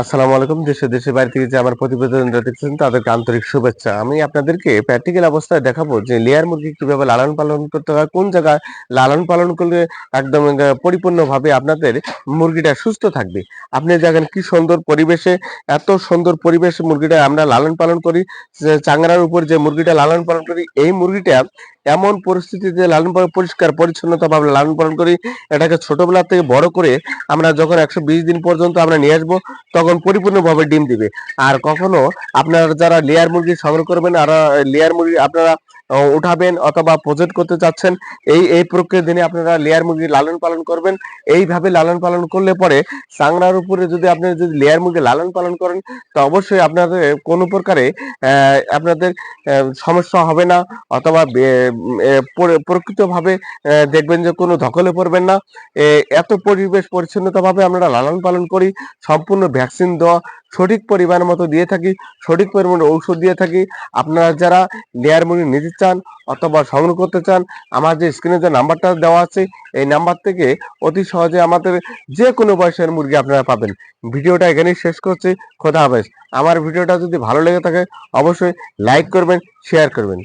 আসসালামু আলাইকুম। দেশে দেশের বাইরে থেকে যে আমার প্রতিবেদনটা দেখছেন তাদেরকে আন্তরিক শুভেচ্ছা। আমি আপনাদেরকে প্র্যাকটিক্যাল অবস্থায় দেখাবো যে লেয়ার মুরগি কিভাবে লালন পালন করতে হয়, কোন জায়গায় লালন পালন করলে একদম পরিপূর্ণভাবে আপনাদের মুরগিটা সুস্থ থাকবে। আপনি দেখেন কি সুন্দর পরিবেশে, এত সুন্দর পরিবেশে মুরগিটা আমরা লালন পালন করি। যে চাংড়ার উপর যে মুরগিটা লালন পালন করি, এই মুরগিটা এমন পরিস্থিতিতে লালন পালন পরিষ্কার পরিচ্ছন্নতাভাবে লালন পালন করি, এটাকে ছোটবেলা থেকে বড় করে আমরা যখন ১২০ দিন পর্যন্ত আমরা নিয়ে আসবো তখন পরিপূর্ণভাবে ডিম দিবে। আর কখনো আপনারা যারা লেয়ার মুরগি সংগ্রহ করবেন আর লেয়ার মুরগি আপনারা উঠাবেন অথবা প্রজেক্ট করতে চাচ্ছেন, এই প্রক্রিয়ার দিনে আপনারা লেয়ার মুরগি লালন পালন করবেন। এইভাবে লালন পালন করলে পরে চাংড়ার উপরে যদি আপনি যদি লেয়ার মুরগি লালন পালন করেন, তো অবশ্যই আপনাদের কোনো প্রকারে আপনাদের সমস্যা হবে না, অথবা প্রকৃতভাবে দেখবেন যে কোনো ধকলে পড়বেন না। এত পরিবেশ পরিচ্ছন্নতাভাবে আমরা লালন পালন করি, সম্পূর্ণ ভ্যাকসিন দেওয়া, সঠিক পরিমাণ মতো দিয়ে থাকি, সঠিক পরিমাণে ঔষধ দিয়ে থাকি। আপনারা যারা লেয়ার মুরগি নিতে চান অথবা সংগ্রহ করতে চান, আমার যে স্ক্রিনে যে নাম্বারটা দেওয়া আছে এই নাম্বার থেকে অতি সহজে আমাদের যে কোনো বয়সের মুরগি আপনারা পাবেন। ভিডিওটা এখানেই শেষ করছি। খোদা হাফেজ। আমার ভিডিওটা যদি ভালো লেগে থাকে অবশ্যই লাইক করবেন, শেয়ার করবেন।